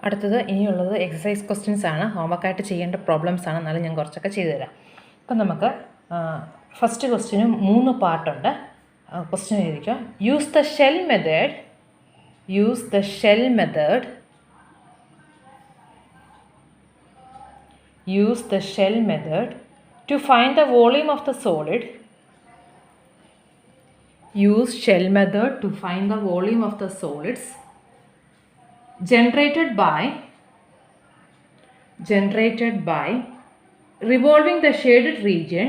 അടുത്തത് ഇനിയുള്ളത് exercise questions ആണ്. ഹോംവർക്കായിട്ട് ചെയ്യേണ്ട പ്രോബ്ലംസ് ആണ്. എന്നാലും ഞാൻ കുറച്ചൊക്കെ ചെയ്തു തരാം. അപ്പം നമുക്ക് ഫസ്റ്റ് ക്വസ്റ്റ്യന് 3 പാർട്ടുണ്ട്. ക്വസ്റ്റ്യൻ എഴുതിക്കുക. Use the shell method to find the volume of the solid. Use shell method to find the volume of the solids generated by revolving the shaded region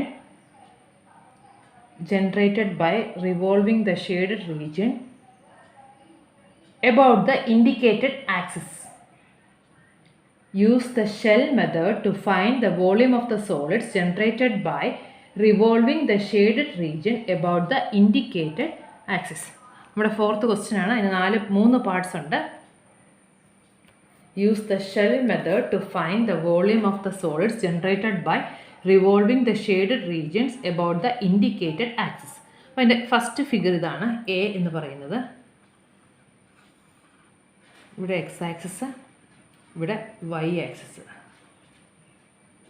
about the indicated axis. Use the shell method to find the volume of the solids generated by revolving the shaded region about the indicated axis. നമ്മുടെ fourth question ആണ്. അതിന് 3 parts ഉണ്ട്. Use the shell method to find the volume of the solids generated by revolving the shaded regions about the indicated axis. അപ്പോൾ അതിൻ്റെ first figure ഇതാണ്. A എന്ന് പറയുന്നത് ഇവിടെ എക്സ് ആക്സിസ്, ഇവിടെ വൈ ആക്സിസ്.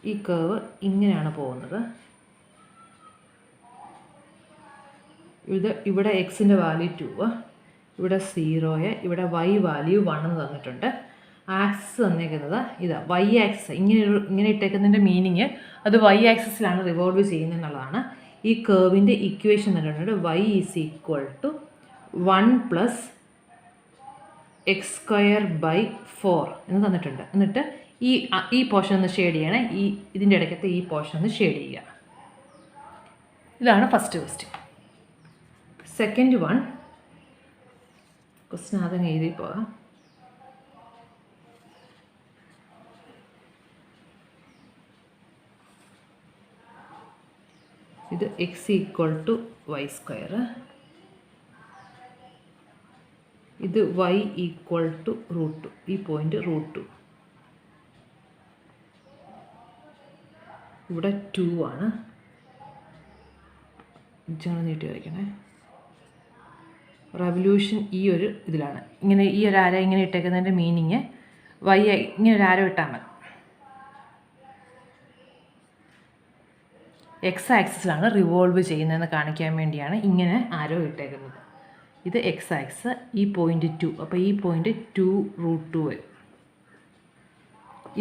ഈ കർവ് ഇങ്ങനെയാണ് പോകുന്നത്. ഇവിടെ എക്സിൻ്റെ വാല്യൂ 2, ഇവിടെ 0, ഇവിടെ വൈ വാല്യൂ 1 എന്ന് തന്നിട്ടുണ്ട്. ആക്സിസ് തന്നിരിക്കുന്നത് ഇതാ വൈ ആക്സിസ്. ഇങ്ങനെ ഇട്ടേക്കുന്നതിൻ്റെ മീനിങ് അത് വൈ ആക്സിസിലാണ് റിവോൾവ് ചെയ്യുന്നത് എന്നുള്ളതാണ്. ഈ കർവിൻ്റെ ഇക്വേഷൻ തന്നിട്ടുണ്ട്. y = 1 + x²/4 എന്ന് തന്നിട്ടുണ്ട്. എന്നിട്ട് ഈ പോർഷൻ ഒന്ന് ഷെയ്ഡ് ചെയ്യണം. ഇതിൻ്റെ ഇടയ്ക്കത്തെ ഈ പോർഷൻ ഒന്ന് ഷെയ്ഡ് ചെയ്യുക. ഇതാണ് first question. Second one question ആദ്യം എഴുതി പോകാം. ഇത് x = y², ഇത് y = √2. ഈ പോയിന്റ് √2. ഇവിടെ 2 ആണ്. ഇങ്ങനെ നീട്ടി വയ്ക്കണേ. റെവല്യൂഷൻ ഈ ഒരു ഇതിലാണ്. ഇങ്ങനെ ഈ ഒരു ആരോ ഇങ്ങനെ ഇട്ടേക്കുന്നതിൻ്റെ മീനിങ് y ഇങ്ങനെ ഒരു ആരോ ഇട്ടാൽ മതി. എക്സ് ആക്സിസിലാണ് റിവോൾവ് ചെയ്യുന്നതെന്ന് കാണിക്കാൻ വേണ്ടിയാണ് ഇങ്ങനെ ആരോ ഇട്ടേക്കുന്നത്. ഇത് എക്സ് ആക്സിസ്, ഈ പോയിന്റ് 2. അപ്പോൾ ഈ പോയിന്റ് 2√2 വരും.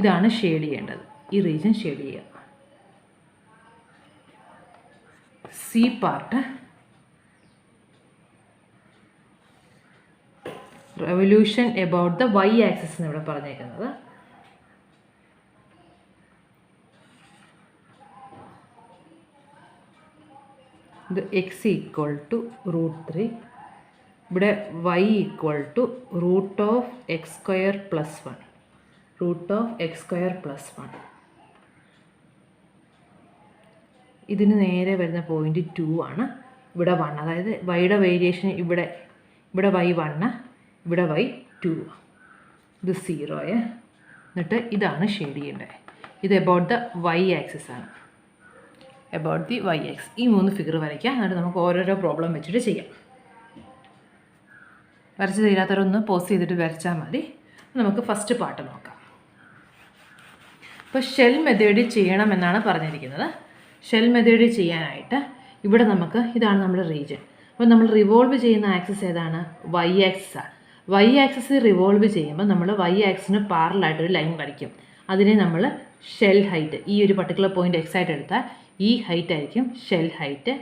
ഇതാണ് ഷെയ്ഡ് ചെയ്യേണ്ടത്. ഈ റീജിയൻ ഷെയ്ഡ് ചെയ്യുക. C part revolution about the y axis എന്ന് ഇവിടെ പറഞ്ഞേക്കുന്നത്. ഇത് x = √3, ഇവിടെ y = √x²+1. ഇതിന് നേരെ വരുന്ന പോയിന്റ് 2 ആണ്. ഇവിടെ 1, അതായത് വൈയുടെ വേരിയേഷൻ ഇവിടെ y 1, ഇവിടെ y 2, ഇത് 0. എന്നിട്ട് ഇതാണ് ഷെയ്ഡ് ചെയ്യേണ്ടത്. ഇത് എബൌട്ട് ദ വൈ ആക്സിസ് ആണ്. About the y axis. ഈ 3 ഫിഗർ വരയ്ക്കാം. എന്നിട്ട് നമുക്ക് ഓരോരോ പ്രോബ്ലം വെച്ചിട്ട് ചെയ്യാം. വരച്ച് തീരാത്തവരൊന്ന് പോസ് ചെയ്തിട്ട് വരച്ചാൽ മതി. നമുക്ക് ഫസ്റ്റ് പാർട്ട് നോക്കാം. ഇപ്പോൾ ഷെൽ മെത്തേഡ് ചെയ്യണമെന്നാണ് പറഞ്ഞിരിക്കുന്നത്. ഷെൽ മെത്തേഡ് ചെയ്യാനായിട്ട് ഇവിടെ നമുക്ക് ഇതാണ് നമ്മുടെ റീജിയൻ. അപ്പോൾ നമ്മൾ റിവോൾവ് ചെയ്യുന്ന ആക്സിസ് ഏതാണ്? വൈ ആക്സിസാണ്. വൈ ആക്സിസ് റിവോൾവ് ചെയ്യുമ്പോൾ നമ്മൾ വൈ ആക്സിന് പാരലായിട്ടൊരു ലൈൻ വരയ്ക്കും. അതിനെ നമ്മൾ ഷെൽ ഹൈറ്റ്, ഈ ഒരു പർട്ടിക്കുലർ പോയിന്റ് എക്സ് ആയിട്ട് എടുത്താൽ ഈ ഹൈറ്റ് ആയിരിക്കും ഷെൽ ഹൈറ്റ്,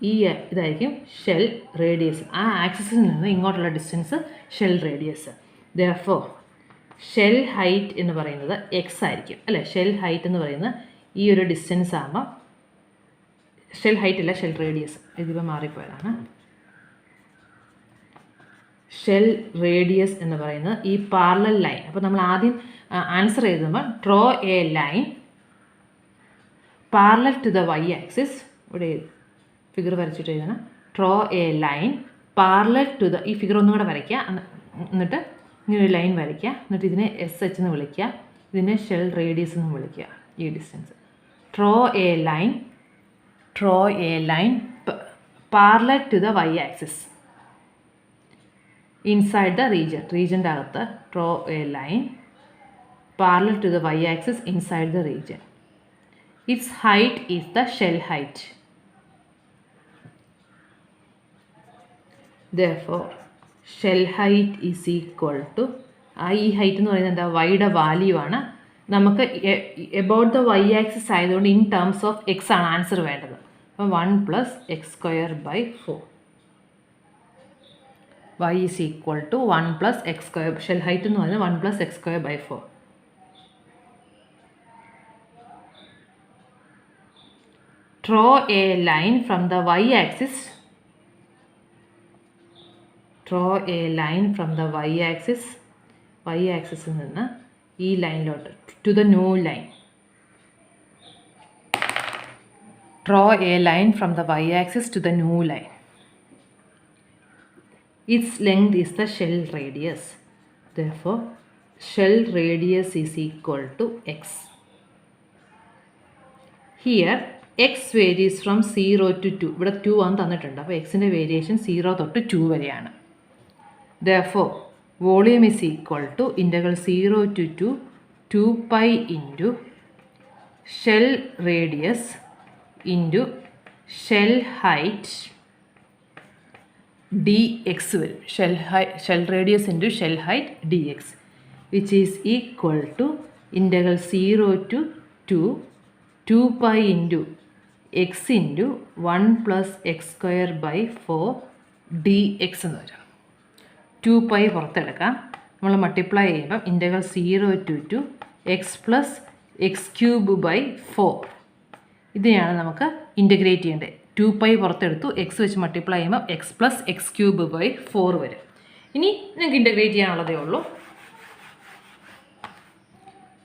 ഈ ഇതായിരിക്കും ഷെൽ റേഡിയസ്. ആ ആക്സിസിൽ നിന്ന് ഇങ്ങോട്ടുള്ള distance shell radius. Therefore shell height എന്ന് പറയുന്നത് എക്സ് ആയിരിക്കും, അല്ലേ? ഷെൽ ഹൈറ്റ് എന്ന് പറയുന്നത് ഈ ഒരു ഡിസ്റ്റൻസ് ആകുമ്പോൾ ഷെൽ ഹൈറ്റ് അല്ല, ഷെൽ റേഡിയസ്. ഇതിപ്പോൾ മാറിപ്പോയതാണ്. ഷെൽ റേഡിയസ് എന്ന് പറയുന്നത് ഈ പാരലൽ ലൈൻ. അപ്പോൾ നമ്മൾ ആദ്യം ആൻസർ എഴുതുമ്പോൾ draw a line parallel to the y axis. ഇവിടെ ഫിഗർ വരച്ചിട്ട് എഴുതണം. Draw a line parallel to the, ഈ ഫിഗർ ഒന്നും കൂടെ വരയ്ക്കുക. എന്നിട്ട് ഇങ്ങനെ ഒരു ലൈൻ വരയ്ക്കുക. എന്നിട്ട് ഇതിനെ SH എന്ന് വിളിക്കുക, ഇതിനെ ഷെൽ റേഡിയസ് എന്ന് വിളിക്കുക. ഈ distance draw a line parallel to the y axis. inside the region. Region അകത്ത് draw a line parallel to the y-axis inside the region. Its height is the shell height. Therefore, shell height is equal to ഈ height എന്ന് പറയുന്നത് എന്താ, വൈയുടെ value ആണ്. നമുക്ക് about the y axis ആയതുകൊണ്ട് in terms of X ആണ് answer വേണ്ടത്. അപ്പം 1 + x²/4. y is equal to 1 + x². Shell height എന്ന് പറയുന്നത് 1 + x²/4. Draw a line from the y-axis. Draw a line from the y-axis. Y-axis നിന്ന് ഈ ലൈനിലോട്ട് to the new line. Draw a line from the y-axis to the new line. Its length is the shell radius. Therefore, shell radius is equal to x. Here, x varies from 0 to 2. ഇവിടെ 2 ആണ് തന്നിട്ടുണ്ട്. അപ്പോൾ എക്സിൻ്റെ variation 0 തൊട്ട് 2 വരെയാണ്. Therefore, volume is equal to integral 0 to 2 pi into shell radius into shell height dx വരും. shell radius into shell height dx, which is equal to integral 0 to 2 pi into x into 1 + x²/4 dx എന്ന് വരും. 2 pi പുറത്തെടുക്കാം. നമ്മൾ multiply ചെയ്യുമ്പം integral 0 to x + x³/4 ഇതിനെയാണ് നമുക്ക് integrate ചെയ്യേണ്ടത്. 2 pi പുറത്തെടുത്തു, X വെച്ച് മൾട്ടിപ്ലൈ ചെയ്യുമ്പോൾ x + x³/4 വരും. ഇനി നിങ്ങൾക്ക് ഇൻ്റഗ്രേറ്റ് ചെയ്യാനുള്ളതേ ഉള്ളൂ.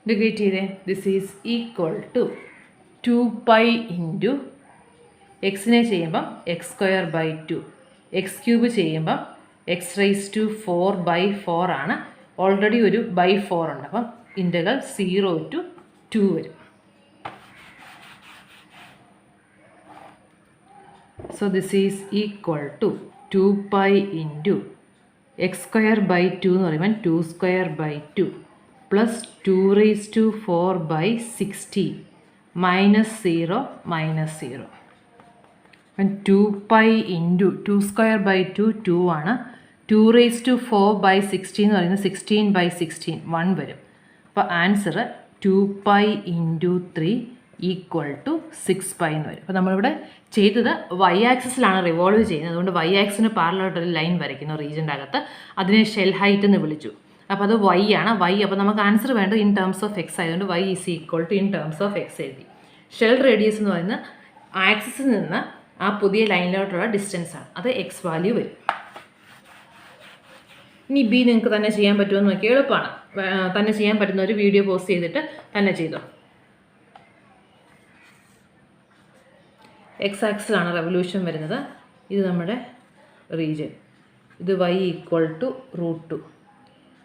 ഇൻ്റഗ്രേറ്റ് ചെയ്തേ. This is equal to 2 pi into എക്സിനെ ചെയ്യുമ്പം x²/2, x³ ചെയ്യുമ്പം x⁴/4 ആണ്. ഓൾറെഡി ഒരു /4 ഉണ്ട്. അപ്പം ഇൻ്റഗ്രൽ 0 to 2 വരും. So this is equal to 2 pi into x²/2 എന്ന് പറയുമ്പോൾ 2²/2 plus 2⁴/16 minus 0 minus 0. And 2 pi into 2²/2 2 ആണ്. 2⁴/16 എന്ന് പറയുന്നത് 16/16 1 വരും. അപ്പോൾ answer 2 pi into 3 equal to 6 pi എന്ന് വരും. അപ്പോൾ നമ്മളിവിടെ ചെയ്തത് വൈ ആക്സിസിലാണ് റിവോൾവ് ചെയ്യുന്നത്. അതുകൊണ്ട് വൈ ആക്സിന് പാരലായിട്ടൊരു ലൈൻ വരയ്ക്കുന്നു റീജിയൻ്റെ അകത്ത്. അതിനെ ഷെൽ ഹൈറ്റ് എന്ന് വിളിച്ചു. അപ്പോൾ അത് വൈ ആണ്. വൈ അപ്പോൾ നമുക്ക് ആൻസർ വേണ്ടത് ഇൻ ടേംസ് ഓഫ് എക്സ് ആയതുകൊണ്ട് y is equal to in terms of x എഴുതി. ഷെൽ റേഡിയസ് എന്ന് പറയുന്നത് ആക്സിസിൽ നിന്ന് ആ പുതിയ ലൈനിലോട്ടുള്ള ഡിസ്റ്റൻസ് ആണ്. അത് എക്സ് വാല്യൂ വരും. ഇനി ബി നിങ്ങൾക്ക് തന്നെ ചെയ്യാൻ പറ്റുമെന്ന് നോക്കി. എളുപ്പമാണ്. തന്നെ ചെയ്യാൻ പറ്റുന്ന ഒരു വീഡിയോ പോസ്റ്റ് ചെയ്തിട്ട് തന്നെ ചെയ്തോ. എക്സ് ആക്സിലാണ് റെവല്യൂഷൻ വരുന്നത്. ഇത് നമ്മുടെ റീജിയൻ. ഇത് y ഈക്വൽ ടു √2.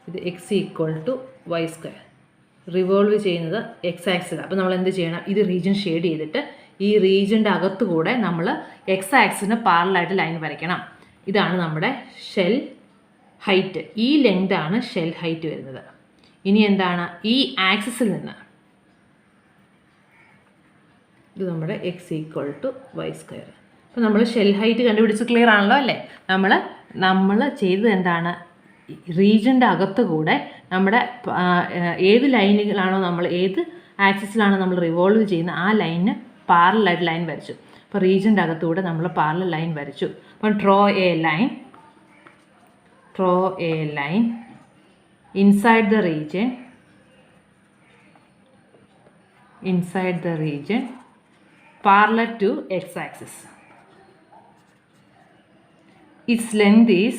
ഇത് x equal to y². Revolve ചെയ്യുന്നത് എക്സ് ആക്സിലാണ്. അപ്പോൾ നമ്മൾ എന്ത് ചെയ്യണം? ഇത് റീജിയൻ ഷെയ്ഡ് ചെയ്തിട്ട് ഈ റീജിയൻ്റെ അകത്തുകൂടെ നമ്മൾ എക്സ് ആക്സിന് പാരലായിട്ട് ലൈൻ വരയ്ക്കണം. ഇതാണ് നമ്മുടെ ഷെൽ ഹൈറ്റ്. ഈ ലെങ്ത് ആണ് ഷെൽ ഹൈറ്റ് വരുന്നത്. ഇനി എന്താണ്? ഈ ആക്സിസിൽ നിന്ന് ഇത് നമ്മുടെ എക്സ് ഈക്വൽ ടു y². അപ്പോൾ നമ്മൾ ഷെൽ ഹൈറ്റ് കണ്ടുപിടിച്ച് ക്ലിയർ ആണല്ലോ അല്ലേ? നമ്മൾ ചെയ്തത് എന്താണ്? റീജിയൻ്റെ അകത്ത് കൂടെ നമ്മുടെ ഏത് ലൈനുകളാണോ നമ്മൾ ഏത് ആക്സിസിലാണോ നമ്മൾ റിവോൾവ് ചെയ്യുന്നത് ആ ലൈനിന് പാരലായിട്ട് ലൈൻ വരച്ചു. അപ്പോൾ റീജിയൻ്റെ അകത്തുകൂടെ നമ്മൾ പാരലൽ ലൈൻ വരച്ചു. അപ്പം draw a line inside the region parallel to x-axis. Its length is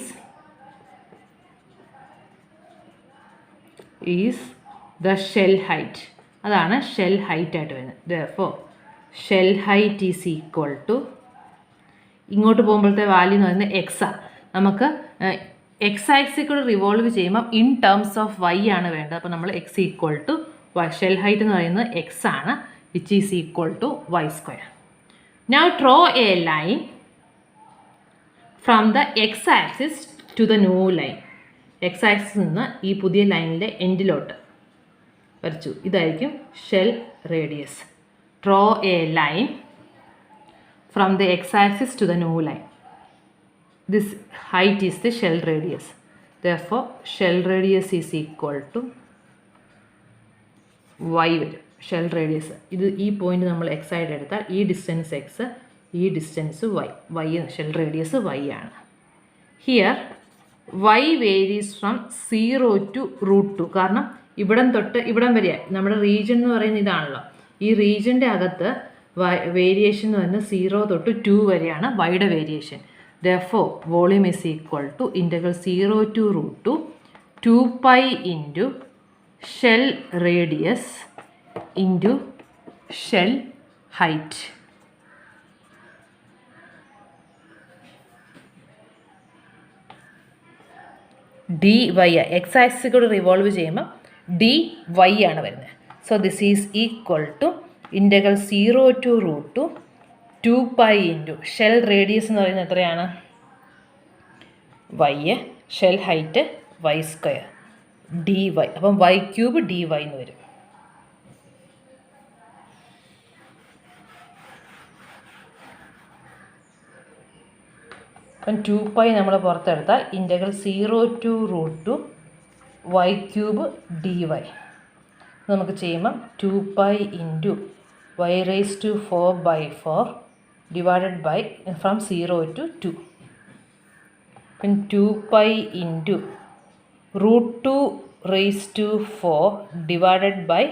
the shell height. അതാണ് ഷെൽ ഹൈറ്റ് ആയിട്ട് വരുന്നത്. therefore shell height is equal to ഇങ്ങോട്ട് പോകുമ്പോഴത്തെ വാല്യൂ എന്ന് പറയുന്നത് എക്സാണ്. നമുക്ക് എക്സ് ആക്സിൽ കൂടെ റിവോൾവ് ചെയ്യുമ്പോൾ ഇൻ ടേംസ് ഓഫ് വൈ ആണ് വേണ്ടത്. അപ്പോൾ നമ്മൾ x equal to shell height എന്ന് പറയുന്നത് എക്സ് ആണ്, which is equal to y². Now draw a line from the x-axis to the new line. X ആക്സിസിൽ നിന്ന് ഈ പുതിയ ലൈനിൻ്റെ എൻഡിലോട്ട് വരച്ചു. ഇതായിരിക്കും shell radius. Draw a line from the x axis to the new line. This height is the shell radius. Therefore shell radius is equal to y വരും. Shell radius ഇത് ഈ പോയിന്റ് നമ്മൾ എക്സ് ആയിട്ട് എടുത്താൽ ഈ ഡിസ്റ്റൻസ് എക്സ്, ഈ distance y shell radius y ആണ്. Here y varies from 0 to √2. കാരണം ഇവിടം തൊട്ട് ഇവിടം വരെ നമ്മുടെ റീജിയൻ എന്ന് പറയുന്നത് ഇതാണല്ലോ. ഈ റീജിയൻ്റെ അകത്ത് വേരിയേഷൻ എന്ന് പറയുന്നത് 0 തൊട്ട് 2 വരെയാണ് വൈയുടെ variation. Therefore volume is equal to integral 0 to √2 2π into shell radius into shell height. D y x axis കൂടെ റിവോൾവ് ചെയ്യുമ്പോൾ ഡി വൈ ആണ് വരുന്നത്. So this is equal to integral 0 to √2 2π into shell radius എന്ന് പറയുന്നത് എത്രയാണ്? Y, shell height y², d y. അപ്പം y³ dy എന്ന് വരും. അപ്പം 2π നമ്മൾ പുറത്തെടുത്താൽ ഇൻ്റഗ്രൽ 0 to √2 y³ dy. നമുക്ക് ചെയ്യുമ്പം 2π into y⁴/4 divided by from 0 to 2. അപ്പം 2π ഇൻറ്റു √2⁴ ഡിവൈഡഡ് ബൈ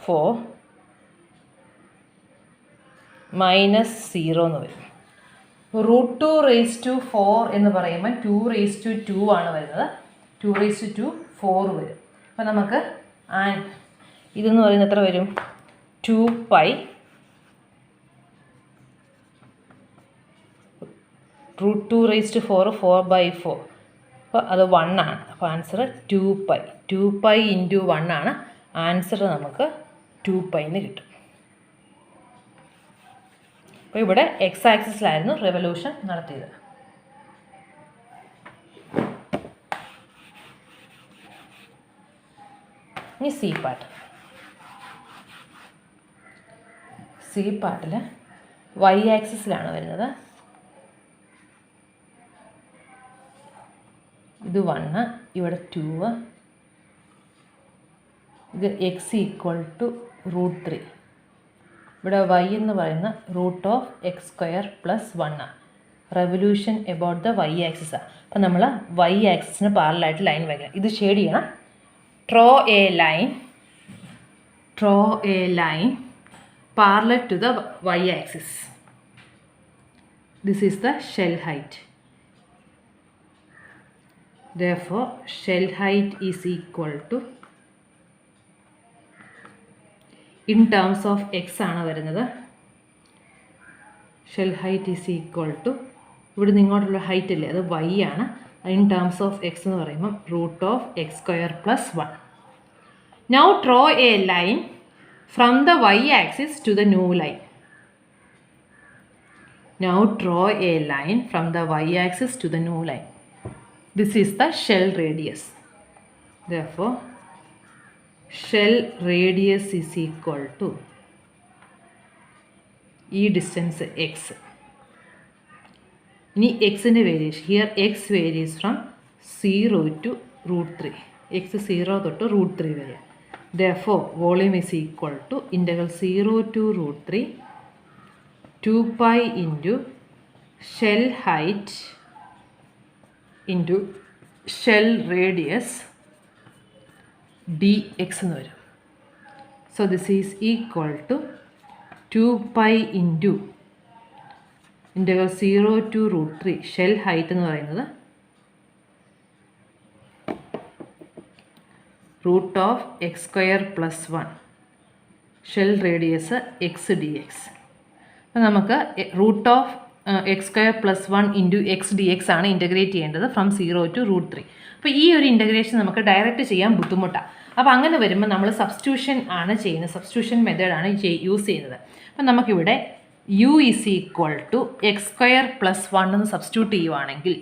4 -0 എന്ന് വരും. √2⁴ എന്ന് പറയുമ്പോൾ 2⁴ ആണ് വരുന്നത്. 2⁴ 4 വരും. അപ്പം നമുക്ക് ഇതെന്ന് പറയുന്നത് എത്ര വരും? 2π √2⁴ 4/4. അപ്പോൾ അത് 1 ആണ്. അപ്പോൾ ആൻസർ 2π. 2π ഇൻറ്റു 1 ആണ് ആൻസർ. നമുക്ക് 2π എന്ന് കിട്ടും. അപ്പോൾ ഇവിടെ എക്സ് ആക്സിസിലായിരുന്നു റെവല്യൂഷൻ നടത്തിയത്. ഇനി സി പാർട്ട്. സി പാർട്ടിൽ വൈ ആക്സിസിലാണ് വരുന്നത്. ഇത് 1, ഇവിടെ 2, ഇത് x ഈക്വൽ ടു √3. ഇവിടെ y എന്ന് പറയുന്ന √(x²+ 1) revolution about the y ആക്സിസാണ്. അപ്പം നമ്മൾ വൈ ആക്സിസിന് പാരലായിട്ട് ലൈൻ വയ്ക്കണം. ഇത് ഷെയ്ഡ് ചെയ്യണം. Draw a line parallel to the y-axis. This is the shell height. Therefore, shell height is equal to, in terms of x ആണ് വരുന്നത്. Shell height is equal to ഇവിടെ നിന്ന് ഇങ്ങോട്ടുള്ള ഹൈറ്റ് അല്ലേ, അത് y ആണ്. ഇൻ ടേംസ് ഓഫ് എക്സ് എന്ന് പറയുമ്പം √(x²+ 1). Now draw a line from the y-axis to the new line. Now draw a line from the y-axis to the new line. This is the shell radius. Therefore, shell radius is equal to distance x. Ini x in variation. Here x varies from 0 to √3. X 0 to √3 vare. Therefore, volume is equal to integral 0 to √3 2π into shell height into shell radius dx എന്ന് വരും. So this is equal to 2π into integral 0 to √3 shell height എന്ന് പറയുന്നത് √(x²+ 1) shell radius x dx. അപ്പോൾ നമുക്ക് √(x²+ 1) into x dx ആണ് integrate ചെയ്യേണ്ടത് from 0 to √3. അപ്പോൾ ഈ ഒരു ഇൻ്റഗ്രേഷൻ നമുക്ക് ഡയറക്റ്റ് ചെയ്യാൻ ബുദ്ധിമുട്ടാണ്. അപ്പോൾ അങ്ങനെ വരുമ്പോൾ നമ്മൾ സബ്സ്റ്റിറ്റ്യൂഷൻ ആണ് ചെയ്യുന്നത്. സബ്സ്റ്റിറ്റ്യൂഷൻ മെത്തേഡാണ് യൂസ് ചെയ്യുന്നത്. അപ്പം നമുക്കിവിടെ u is equal to (x²+ 1) എന്ന് സബ്സ്റ്റിറ്റ്യൂട്ട് ചെയ്യുവാണെങ്കിൽ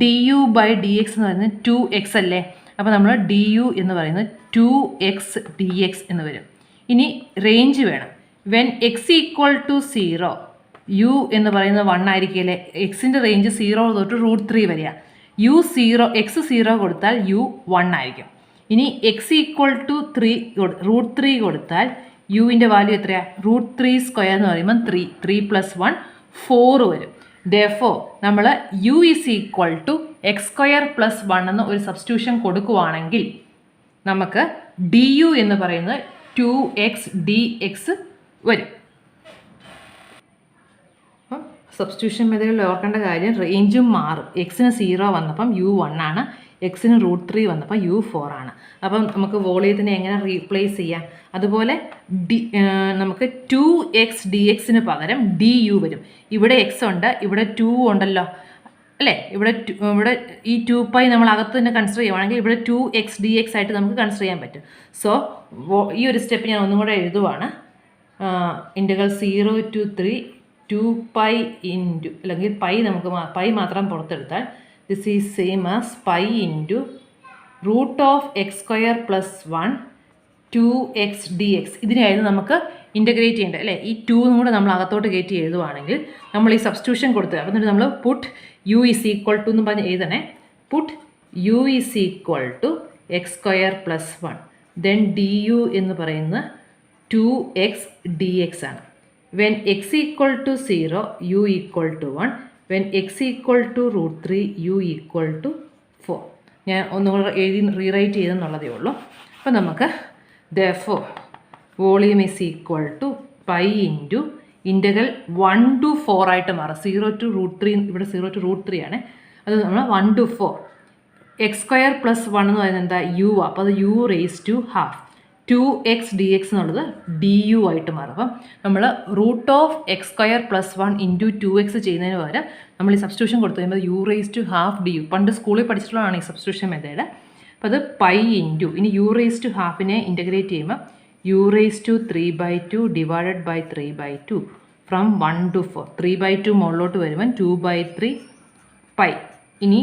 d u by d x എന്ന് പറയുന്നത് 2x അല്ലേ. അപ്പോൾ നമ്മൾ ഡി യു എന്ന് പറയുന്നത് 2x dx എന്ന് വരും. ഇനി റേഞ്ച് വേണം. When x equal to 0 u എന്ന് പറയുന്നത് 1 ആയിരിക്കില്ലേ. എക്സിൻ്റെ റേഞ്ച് 0 തൊട്ട് √3 വരിക. എക്സ് 0 കൊടുത്താൽ യു 1 ആയിരിക്കും. ഇനി എക്സ് ഈക്വൽ ടു √3 കൊടുത്താൽ യുവിൻ്റെ വാല്യൂ എത്രയാണ്? √3² എന്ന് പറയുമ്പോൾ 3 + 1 4 വരും. Therefore നമ്മൾ u is equal to x² + 1 എന്ന് ഒരു സബ്സ്റ്റിറ്റ്യൂഷൻ കൊടുക്കുവാണെങ്കിൽ നമുക്ക് du എന്ന് പറയുന്നത് 2x dx വരും. അപ്പം സബ്സ്റ്റിറ്റ്യൂഷൻ മെത്തേഡിൽ ഓർക്കേണ്ട കാര്യം റേഞ്ചും മാറും. എക്സിന് 0 വന്നപ്പം u 1 ആണ്, എക്സിന് √3 വന്നപ്പോൾ u 4 ആണ്. അപ്പം നമുക്ക് വോളിയത്തിനെ എങ്ങനെ റീപ്ലേസ് ചെയ്യാം? അതുപോലെ നമുക്ക് 2x dxന് പകരം du വരും. ഇവിടെ x ഉണ്ട്, ഇവിടെ 2 ഉണ്ടല്ലോ അല്ലേ. ഇവിടെ ഈ 2π നമ്മൾ അകത്ത് തന്നെ കൺസിഡർ ചെയ്യുവാണെങ്കിൽ ഇവിടെ 2x dx ആയിട്ട് നമുക്ക് കൺസിഡർ ചെയ്യാൻ പറ്റും. സോ ഈ ഒരു സ്റ്റെപ്പ് ഞാൻ ഒന്നും കൂടെ എഴുതുവാണ്. ഇൻ്റഗ്രൽ 0 to 3 2π ഇൻറ്റു അല്ലെങ്കിൽ നമുക്ക് പൈ മാത്രം പുറത്തെടുത്താൽ this is same as pi into √(x² + 1) 2x dx. ഇതിനായിരുന്നു നമുക്ക് ഇൻ്റഗ്രേറ്റ് ചെയ്യേണ്ടത് അല്ലേ. ഈ 2 കൂടെ നമ്മൾ അകത്തോട്ട് കയറ്റി എഴുതുവാണെങ്കിൽ നമ്മൾ ഈ സബ്സ്റ്റിറ്റ്യൂഷൻ കൊടുത്തത്. അപ്പം എന്നിട്ട് നമ്മൾ puttu u is equal to എന്ന് പറഞ്ഞ് എഴുതണേ. Puttu u is equal to x² + 1 then du എന്ന് പറയുന്ന 2x dx ആണ്. when x equal to 0 u equal to 1 when x equal to √3 u equal to 4. ഞാൻ ഒന്നുകൂടെ റീറൈറ്റ് ചെയ്തെന്നുള്ളതേ ഉള്ളൂ. അപ്പോൾ നമുക്ക് therefore volume is equal to pi into integral 1 to 4 ആയിട്ട് മാറും. 0 to √3 ഇവിടെ 0 to √3 ആണ്. അത് നമ്മൾ 1 to 4 x² + 1 എന്ന് പറയുന്നത് എന്താ? u. അപ്പോൾ അത് u raised to ½ 2x dx എന്നുള്ളത് du ആയിട്ട് മാറും. അപ്പം നമ്മൾ √(x² + 1) ഇൻറ്റു 2x ചെയ്യുന്നതിന് പകരം നമ്മൾ ഈ സബ്സ്റ്റിറ്റ്യൂഷൻ കൊടുത്തു കഴിയുമ്പോൾ u raised to ½ du. പണ്ട് സ്കൂളിൽ പഠിച്ചിട്ടുള്ളതാണ് ഈ സബ്സ്റ്റിറ്റ്യൂഷൻ മെത്തേഡ്. അപ്പോൾ അത് പൈ ഇൻറ്റു ഇനി u raised to ½ ഇൻ്റഗ്രേറ്റ് ചെയ്യുമ്പോൾ u raised to 3/2 divided by 3/2 from 1 to 4. 3/2 മുകളിലോട്ട് വരുമ്പോൾ 2/3 പൈ. ഇനി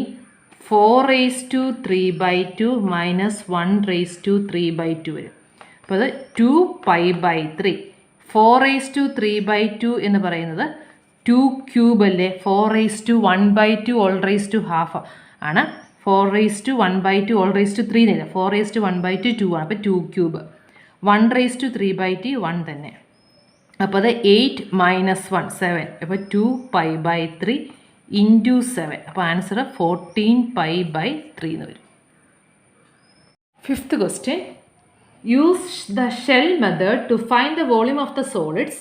4 raised to 3/2 minus 1 raised to 3/2 വരും. അപ്പോൾ അത് 2π/3. 4 raised to 3/2 എന്ന് പറയുന്നത് 2³ അല്ലേ. 4 raised to 1/2 all raised to ½ ആണ്. 4 raised to 1/2 all raised to 3 എന്നില്ല. 4 raised to 1/2 2 ആണ്. അപ്പോൾ 2³. 1 raised to 3/2 1 തന്നെ. അപ്പോൾ അത് 8 - 1 7. അപ്പോൾ 2π/3 ഇൻറ്റു 7. അപ്പോൾ ആൻസർ 14π/3 എന്ന് വരും. 5th question. Use the shell method to find the volume of the solids.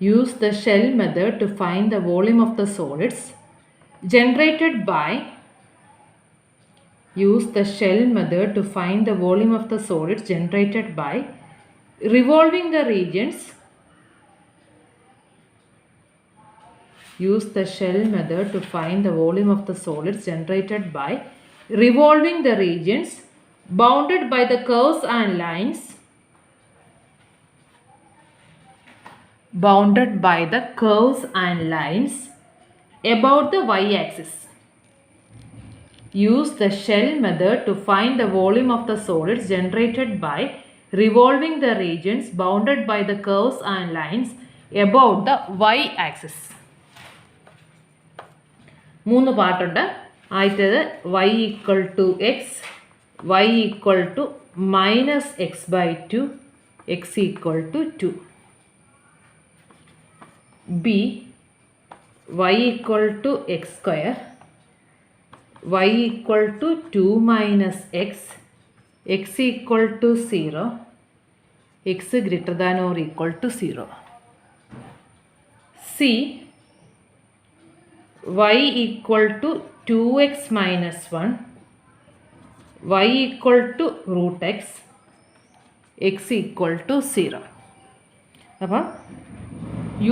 Use the shell method to find the volume of the solids generated by Use the shell method to find the volume of the solids generated by revolving the regions. Use the shell method to find the volume of the solids generated by revolving the regions bounded by the curves and lines about the y-axis. Use the shell method to find the volume of the solids generated by revolving the regions bounded by the curves and lines about the y-axis. 3 പാർട്ടുണ്ട്. ആദ്യത്തേത് y equal to x, y equal to -x/2, x equal to 2. B, y equal to x², y equal to 2 minus x, x equal to 0, x greater than or equal to 0. C, y equal to 2x minus 1, y equal to √x, x equal to 0. അപ്പോൾ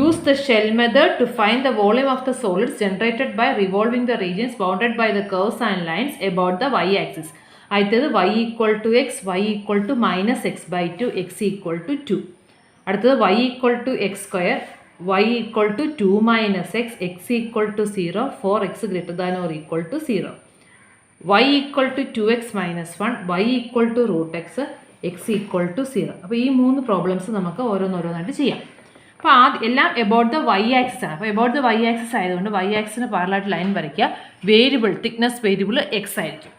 use the shell method to find the volume of the solids generated by revolving the regions bounded by the curves and lines about the y-axis. ആദ്യത്തേത് y equal to x, y equal to -x/2, x equal to 2. അടുത്തത് y equal to x², y equal to 2 minus x, x equal to 0 for x greater than or equal to 0. y equal to 2x minus 1, y equal to root x, x equal to 0. അപ്പോൾ ഈ 3 problems നമുക്ക് ഓരോന്നോരോന്നായിട്ട് ചെയ്യാം. അപ്പോൾ എല്ലാം about the y axis ആണ്. അപ്പോൾ about the y axis ആയതുകൊണ്ട് വൈ ആക്സിന് പാരലായിട്ട് ലൈൻ വരയ്ക്കുക. വേരിയബിൾ തിക്നെസ് വേരിയബിൾ എക്സ് ആയിരിക്കും.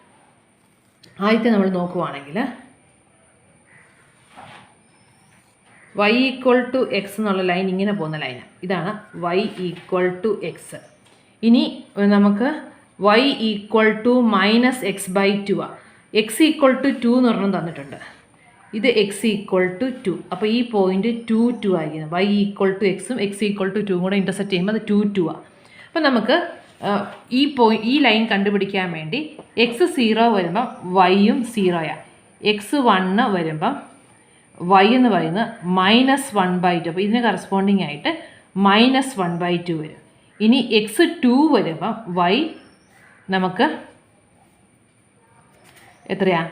ആദ്യത്തെ നമ്മൾ നോക്കുവാണെങ്കിൽ y ഈക്വൽ ടു എക്സ് എന്നുള്ള ലൈൻ ഇങ്ങനെ പോകുന്ന ലൈനാണ്. ഇതാണ് y ഈക്വൽ ടു എക്സ്. ഇനി നമുക്ക് y equal to minus x by 2 ആണ്. എക്സ് ഈക്വൽ ടു 2 എന്ന് പറഞ്ഞാൽ തന്നിട്ടുണ്ട്. ഇത് എക്സ് ഈക്വൽ ടു 2. അപ്പോൾ ഈ പോയിന്റ് 2 ആയിരിക്കും. y ഈക്വൽ ടു എക്സും എക്സ് ഈക്വൽ ടു 2 കൂടെ ഇൻ്റർസെക്റ്റ് ചെയ്യുമ്പോൾ അത് 2 ആണ്. അപ്പോൾ നമുക്ക് ഈ ലൈൻ കണ്ടുപിടിക്കാൻ വേണ്ടി എക്സ് 0 വരുമ്പം വൈയും 0 എക്സ് 1 വരുമ്പം y എന്ന് പറയുന്നത് -1/2. അപ്പോൾ ഇതിന് കറസ്പോണ്ടിങ് ആയിട്ട് -1/2 വരും. ഇനി എക്സ് 2 വരുമ്പം y നമുക്ക് എത്രയാ?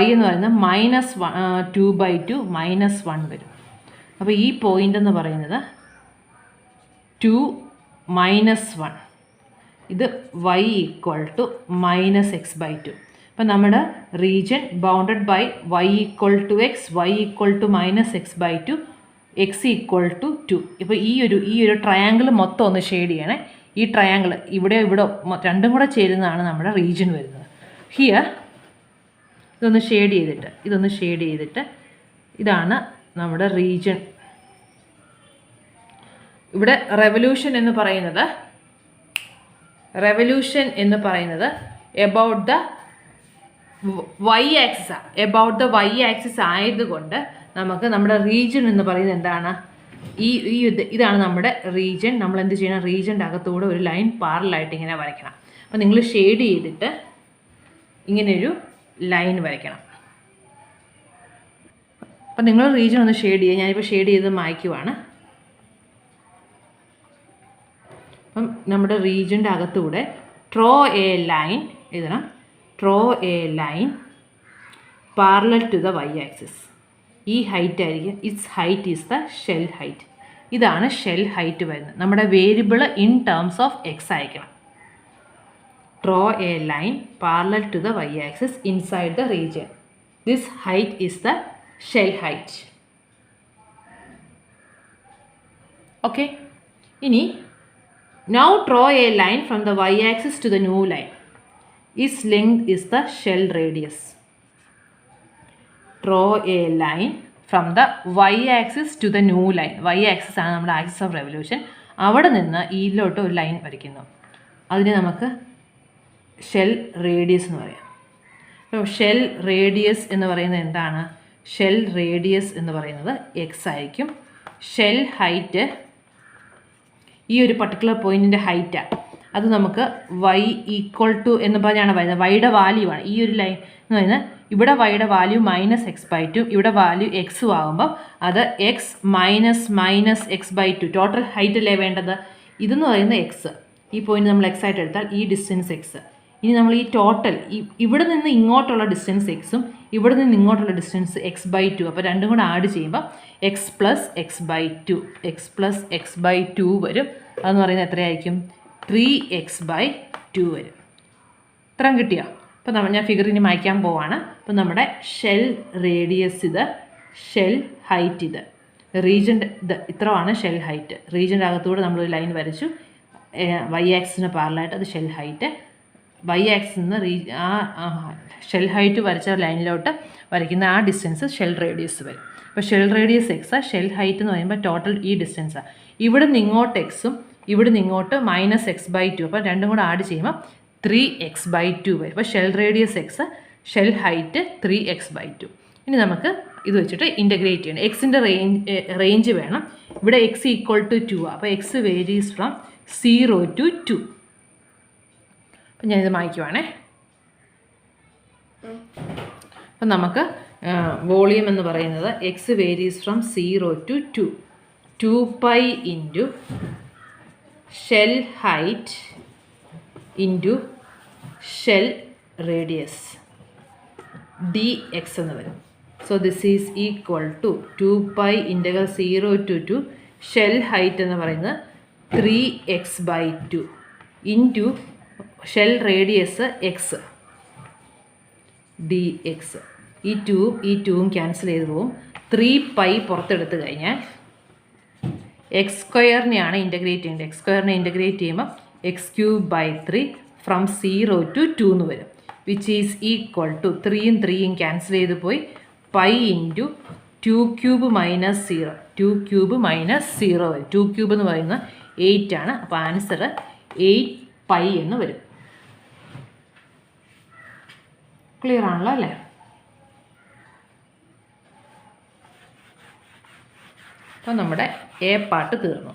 y എന്ന് പറയുന്നത് -2/2 -1 വരും. അപ്പോൾ ഈ പോയിൻ്റ് എന്ന് പറയുന്നത് 2 -1. ഇത് y ഈക്വൽ ടു -x/2. അപ്പം നമ്മുടെ region bounded by y equal to x, y equal to -x/2, x equal to 2. ഇപ്പോൾ ഈ ഒരു ട്രയാങ്കിൾ മൊത്തം ഒന്ന് ഷെയ്ഡ് ചെയ്യണേ. ഈ ട്രയാങ്കിൾ ഇവിടെ രണ്ടും കൂടെ ചേരുന്നതാണ് നമ്മുടെ റീജിയൻ വരുന്നത്. ഹിയർ ഇതൊന്ന് ഷെയ്ഡ് ചെയ്തിട്ട് ഇതാണ് നമ്മുടെ റീജിയൻ. ഇവിടെ റെവല്യൂഷൻ എന്ന് പറയുന്നത് എബൌട്ട് ദ വൈ ആക്സിസ് ആയതുകൊണ്ട് നമുക്ക് നമ്മുടെ റീജിയൻ എന്ന് പറയുന്നത് എന്താണ്? ഇതാണ് നമ്മുടെ റീജിയൻ. നമ്മൾ എന്ത് ചെയ്യണം? റീജിയൻ്റെ അകത്തൂടെ ഒരു ലൈൻ പാരലായിട്ട് ഇങ്ങനെ വരയ്ക്കണം. അപ്പോൾ നിങ്ങൾ ഷെയ്ഡ് ചെയ്തിട്ട് ഇങ്ങനെയൊരു ലൈൻ വരയ്ക്കണം. അപ്പം നിങ്ങൾ റീജിയൻ ഒന്ന് ഷെയ്ഡ് ചെയ്യുക. ഞാനിപ്പോൾ ഷെയ്ഡ് ചെയ്ത് മായ്ക്കുവാണ്. അപ്പം നമ്മുടെ റീജിയൻ്റെ അകത്തൂടെ ഡ്രോ എ ലൈൻ എഴുതണം. Draw a line parallel to the y axis. ഈ ഹൈറ്റ് ആയിരിക്കും. It's height is the shell height. ഇതാണ് ഷെൽ ഹൈറ്റ് വരുന്നത്. നമ്മുടെ variable in terms of x ആയിരിക്കണം. Draw a line parallel to the y axis inside the region. This height is the shell height. Okay. ഇനി now draw a line from the y-axis to the new line. Its length is the shell radius. Draw a line from the y-axis to the new line. Y-axis ആണ് നമ്മുടെ axis of revolution. അവിടെ നിന്ന് ഇതിലോട്ട് ഒരു line വരയ്ക്കുന്നു. അതിനെ നമുക്ക് shell radius എന്ന് പറയാം. അപ്പോൾ ഷെൽ റേഡിയസ് എന്ന് പറയുന്നത് എന്താണ്? ഷെൽ റേഡിയസ് എന്ന് പറയുന്നത് എക്സ് ആയിരിക്കും. ഷെൽ ഹൈറ്റ് ഈ ഒരു പർട്ടിക്കുലർ പോയിൻറ്റിൻ്റെ ഹൈറ്റാണ്. അത് നമുക്ക് y ഈക്വൽ ടു എന്ന് പറഞ്ഞാണ് പറയുന്നത്. വൈയുടെ വാല്യൂ ആണ് ഈ ഒരു ലൈൻ എന്ന് പറയുന്നത്. ഇവിടെ വൈയുടെ വാല്യൂ -x/2, ഇവിടെ വാല്യൂ എക്സും ആകുമ്പം അത് x -x/2 ടോട്ടൽ ഹൈറ്റ് അല്ലേ വേണ്ടത്. ഇതെന്ന് പറയുന്നത് എക്സ്. ഈ പോയിന്റ് നമ്മൾ എക്സ് ആയിട്ട് എടുത്താൽ ഈ ഡിസ്റ്റൻസ് എക്സ്. ഇനി നമ്മൾ ഈ ടോട്ടൽ ഇവിടെ നിന്ന് ഇങ്ങോട്ടുള്ള ഡിസ്റ്റൻസ് എക്സും ഇവിടെ നിന്ന് ഇങ്ങോട്ടുള്ള ഡിസ്റ്റൻസ് x/2. അപ്പോൾ രണ്ടും കൂടെ ആഡ് ചെയ്യുമ്പോൾ x + x/2 വരും. അതെന്ന് പറയുന്നത് എത്രയായിരിക്കും? 3x/2 വരും. ഇത്രയും കിട്ടിയോ? അപ്പോൾ ഞാൻ ഫിഗറിന് മായ്ക്കാൻ പോവാണ്. അപ്പോൾ നമ്മുടെ ഷെൽ റേഡിയസ് ഇത്, ഷെൽ ഹൈറ്റ് ഇത്, റീജിയൻ്റെ ഇത് ഇത്രയാണ് ഷെൽ ഹൈറ്റ്. റീജിയൻ്റെ അകത്തൂടെ നമ്മളൊരു ലൈൻ വരച്ചു. വൈ ആക്സിന് പാരലായിട്ട് അത് ഷെൽ ഹൈറ്റ്. വൈ ആക്സിൽ നിന്ന് ഷെൽ ഹൈറ്റ് വരച്ച ലൈനിലോട്ട് വരയ്ക്കുന്ന ആ ഡിസ്റ്റൻസ് ഷെൽ റേഡിയസ് വരും. അപ്പോൾ shell radius X, shell height എന്ന് പറയുമ്പോൾ ടോട്ടൽ ഈ ഡിസ്റ്റൻസാണ്. ഇവിടെ നിന്ന് ഇങ്ങോട്ട് എക്സും ഇവിടെ നിന്ന് ഇങ്ങോട്ട് -x/2. അപ്പോൾ രണ്ടും കൂടെ ആഡ് ചെയ്യുമ്പോൾ 3x/2 വരും. അപ്പോൾ shell radius X, shell height 3x/2. ഇനി നമുക്ക് ഇത് വെച്ചിട്ട് ഇൻ്റഗ്രേറ്റ് ചെയ്യണം. എക്സിൻ്റെ റേഞ്ച് വേണം. ഇവിടെ x ഈക്വൽ ടു 2 അപ്പോൾ എക്സ് വേരീസ് ഫ്രം 0 to 2. അപ്പം ഞാനിത് മായ്ക്കുവാണേ. അപ്പം നമുക്ക് വോളിയം എന്ന് പറയുന്നത് x varies from 0 to 2. 2π into shell height into shell radius dx എന്ന് വരും. So this is equal to 2π integral 0 to 2 shell height എന്ന് പറയുന്നത് 3x/2 into shell radius x dx. ഈ 2ഉം ക്യാൻസൽ ചെയ്ത് പോവും. 3π പുറത്തെടുത്ത് കഴിഞ്ഞാൽ x² ഇൻ്റഗ്രേറ്റ് ചെയ്യേണ്ടത്. x² ഇൻ്റഗ്രേറ്റ് ചെയ്യുമ്പോൾ x³ 3 ഫ്രം 0 to 2 എന്ന് വരും, വിച്ച് ഈസ് ഈക്വൽ ടു 3ഉം ക്യാൻസൽ ചെയ്ത് പോയി π ഇൻറ്റു 2³ മൈനസ് 0. 2³ മൈനസ് 0 വരും. 2³ എന്ന് പറയുന്നത് 8 ആണ്. അപ്പോൾ ആൻസർ 8π എന്ന് വരും. ക്ലിയർ ആണല്ലോ അല്ലേ? അപ്പോൾ നമ്മുടെ എ പാർട്ട് തീർന്നു.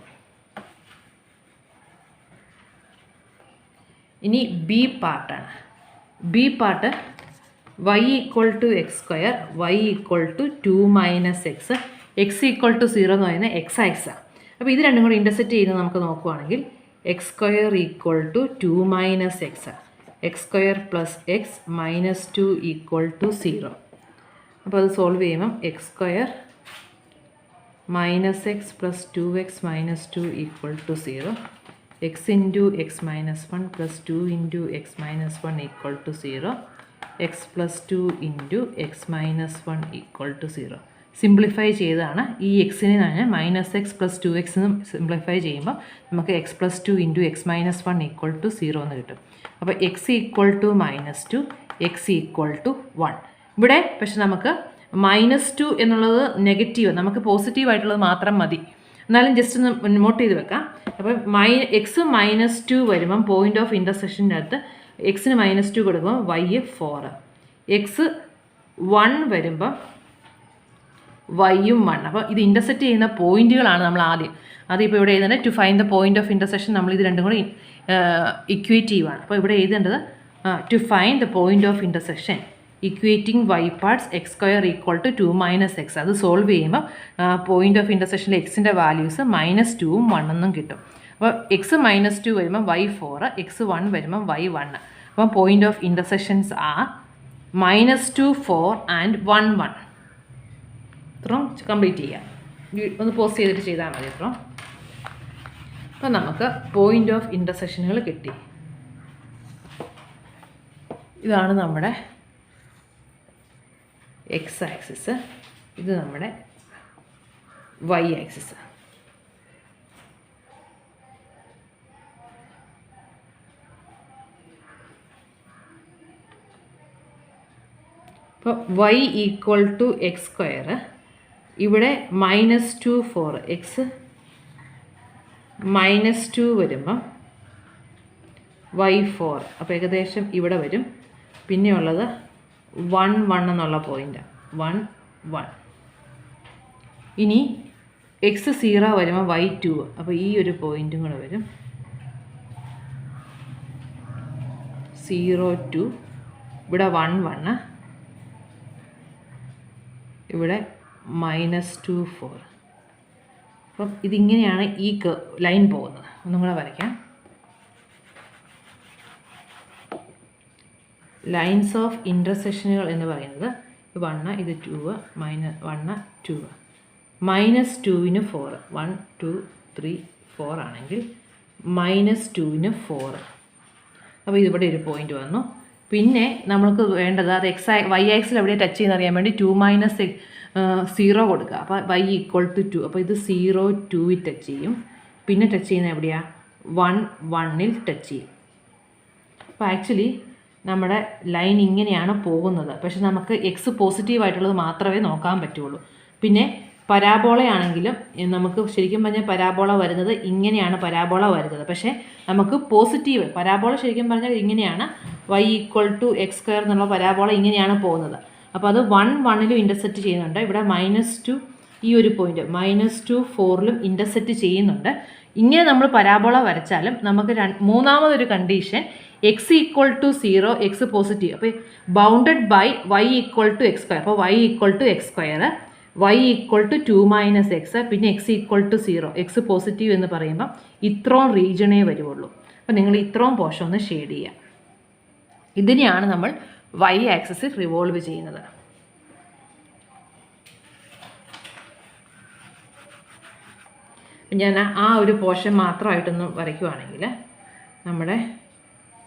ഇനി ബി പാർട്ടാണ്. B part y = x², y = 2 - x, x = 0 എന്ന് പറയുന്നത് x ആക്സാണ്. അപ്പോൾ ഇത് രണ്ടും കൂടി ഇൻ്റർസെക്റ്റ് ചെയ്യുന്നത് നമുക്ക് നോക്കുവാണെങ്കിൽ x² = 2 - x, x² + x - 2 = 0. അപ്പോൾ അത് സോൾവ് ചെയ്യുമ്പം x² - x + 2x - 2 = 0, x × x - 1 + 2 × x - 1 = 0, x + 2 × x - 1 = 0. Simplify ചെയ്താണ് ഈ എക്സിനെ ഞാൻ -x + 2x സിംപ്ലിഫൈ ചെയ്യുമ്പോൾ നമുക്ക് x + 2 × x - 1 = 0 എന്ന് കിട്ടും. അപ്പോൾ x = -2, x = 1. ഇവിടെ പക്ഷെ നമുക്ക് -2 എന്നുള്ളത് നെഗറ്റീവ്, നമുക്ക് പോസിറ്റീവായിട്ടുള്ളത് മാത്രം മതി. എന്നാലും ജസ്റ്റ് ഒന്ന് നോട്ട് ചെയ്ത് വെക്കാം. അപ്പോൾ എക്സ് -2 വരുമ്പം പോയിൻ്റ് ഓഫ് ഇൻ്റർസെക്ഷൻ്റെ അകത്ത് എക്സിന് -2 കൊടുക്കുമ്പോൾ y 4, എക്സ് 1 വരുമ്പം y-ഉം 1. അപ്പോൾ ഇത് ഇൻ്റർസെക്റ്റ് ചെയ്യുന്ന പോയിന്റുകളാണ് നമ്മൾ ആദ്യം ഇപ്പോൾ ഇവിടെ എഴുതേണ്ടത്. To find the point of intersection നമ്മൾ ഇത് രണ്ടും കൂടി ഇക്വേറ്റീവാണ്. അപ്പോൾ ഇവിടെ എഴുതേണ്ടത് to find the point of intersection equating y parts x² = 2 - x. അത് സോൾവ് ചെയ്യുമ്പോൾ പോയിന്റ് ഓഫ് ഇൻ്റർസെക്ഷനിൽ എക്സിൻ്റെ വാല്യൂസ് -2ഉം 1 കിട്ടും. അപ്പോൾ എക്സ് -2 വരുമ്പം y 4, എക്സ് 1 വരുമ്പം y 1. അപ്പം point of intersections are -2, 4 and 1, 1. ഇത്രയും കംപ്ലീറ്റ് ചെയ്യാം. ഒന്ന് പോസ്റ്റ് ചെയ്തിട്ട് ചെയ്താൽ മതി ഇത്രയും. അപ്പം നമുക്ക് പോയിന്റ് ഓഫ് ഇൻ്റർസെക്ഷനുകൾ കിട്ടി. ഇതാണ് നമ്മുടെ എക്സ് ആക്സിസ്, ഇത് നമ്മുടെ വൈ ആക്സിസ്. അപ്പോൾ y = x², ഇവിടെ -2, 4, എക്സ് -2 വരുമ്പം y 4, അപ്പോൾ ഏകദേശം ഇവിടെ വരും. പിന്നെയുള്ളത് 1, 1 എന്നുള്ള പോയിൻ്റാണ്. 1, 1. ഇനി എക്സ് 0 വരുമ്പോൾ y 2, അപ്പോൾ ഈ ഒരു പോയിൻറ്റും കൂടെ വരും. 0, 2, ഇവിടെ 1, 1, ഇവിടെ -2, 4. അപ്പം ഇതിങ്ങനെയാണ് ഈ ലൈൻ പോകുന്നത്. ഒന്നും കൂടെ വരയ്ക്കാം. ലൈൻസ് ഓഫ് ഇൻ്റർസെക്ഷനുകൾ എന്ന് പറയുന്നത് 1, ഇത് 2, -1, 2, -2-ന് 4, 1, 2, 3, 4 ആണെങ്കിൽ -2-ന് 4. അപ്പോൾ ഇതിവിടെ ഒരു പോയിൻ്റ് വന്നു. പിന്നെ നമ്മൾക്ക് വേണ്ടത് അത് y ആക്സിൽ എവിടെ ടച്ച് ചെയ്യുന്ന അറിയാൻ വേണ്ടി 2 - 0 കൊടുക്കുക. അപ്പോൾ y = 2. അപ്പോൾ ഇത് 0, 2-ൽ ടച്ച് ചെയ്യും. പിന്നെ ടച്ച് ചെയ്യുന്നത് എവിടെയാണ്? 1, 1-ൽ ടച്ച് ചെയ്യും. അപ്പോൾ ആക്ച്വലി നമ്മുടെ ലൈൻ ഇങ്ങനെയാണ് പോകുന്നത്. പക്ഷെ നമുക്ക് എക്സ് പോസിറ്റീവായിട്ടുള്ളത് മാത്രമേ നോക്കാൻ പറ്റുള്ളൂ. പിന്നെ പരാബോളയാണെങ്കിലും നമുക്ക് ശരിക്കും പറഞ്ഞാൽ പരാബോള വരുന്നത് ഇങ്ങനെയാണ് പരാബോള വരുന്നത്. പക്ഷേ നമുക്ക് പോസിറ്റീവ് പരാബോള ശരിക്കും പറഞ്ഞാൽ ഇങ്ങനെയാണ് y = x² എന്നുള്ള പരാബോള ഇങ്ങനെയാണ് പോകുന്നത്. അപ്പോൾ അത് 1, 1-ലും ഇൻ്റർസെക്റ്റ് ചെയ്യുന്നുണ്ട്. ഇവിടെ -2 ഈ ഒരു പോയിൻ്റ് -2, 4-ലും ഇൻ്റർസെക്റ്റ് ചെയ്യുന്നുണ്ട്. ഇങ്ങനെ നമ്മൾ പരാബോള വരച്ചാലും നമുക്ക് മൂന്നാമതൊരു കണ്ടീഷൻ x = 0, എക്സ് പോസിറ്റീവ്. അപ്പോൾ ബൗണ്ടഡ് ബൈ y = x². അപ്പോൾ y = x², y = 2 - x, പിന്നെ x = 0, എക്സ് പോസിറ്റീവ് എന്ന് പറയുമ്പോൾ ഇത്രയും റീജിയണേ വരുള്ളൂ. അപ്പോൾ നിങ്ങൾ ഇത്രയും പോർഷൻ ഒന്ന് ഷെയ്ഡ് ചെയ്യുക. ഇതിനെയാണ് നമ്മൾ y ആക്സിസിൽ റിവോൾവ് ചെയ്യുന്നത്. ഞാൻ ആ ഒരു പോർഷൻ മാത്രമായിട്ടൊന്ന് വരയ്ക്കുവാണെങ്കിൽ നമ്മുടെ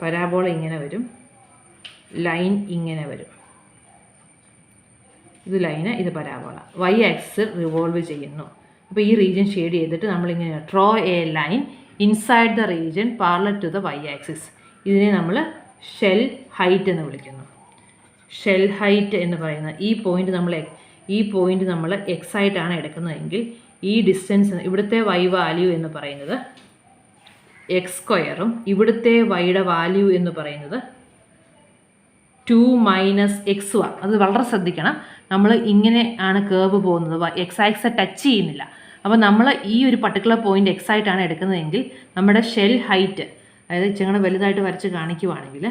പരാബോള ഇങ്ങനെ വരും, ലൈൻ ഇങ്ങനെ വരും. ഇത് ലൈന്, ഇത് പരാബോള. വൈ ആക്സിസ് റിവോൾവ് ചെയ്യുന്നു. അപ്പോൾ ഈ റീജിയൻ ഷെയ്ഡ് ചെയ്തിട്ട് നമ്മളിങ്ങനെ draw a line inside the region parallel to the y axis. ഇതിനെ നമ്മൾ ഷെൽ ഹൈറ്റ് എന്ന് വിളിക്കുന്നു. ഷെൽ ഹൈറ്റ് എന്ന് പറയുന്ന ഈ പോയിന്റ് നമ്മൾ എക്സ് ആയിട്ടാണ് എടുക്കുന്നതെങ്കിൽ ഈ ഡിസ്റ്റൻസ്, ഇവിടുത്തെ വൈ വാല്യൂ എന്ന് പറയുന്നത് എക്സ് സ്ക്വയറും ഇവിടുത്തെ വൈയുടെ വാല്യൂ എന്ന് പറയുന്നത് 2 - x. അത് വളരെ ശ്രദ്ധിക്കണം. നമ്മൾ ഇങ്ങനെ ആണ് കേർവ് പോകുന്നത്, എക്സ് ആക്സിസ് ടച്ച് ചെയ്യുന്നില്ല. അപ്പോൾ നമ്മൾ ഈ ഒരു പർട്ടിക്കുലർ പോയിന്റ് എക്സ് ആയിട്ടാണ് എടുക്കുന്നതെങ്കിൽ നമ്മുടെ ഷെൽ ഹൈറ്റ്, അതായത് ഇച്ചിരി വലുതായിട്ട് വരച്ച് കാണിക്കുവാണെങ്കിൽ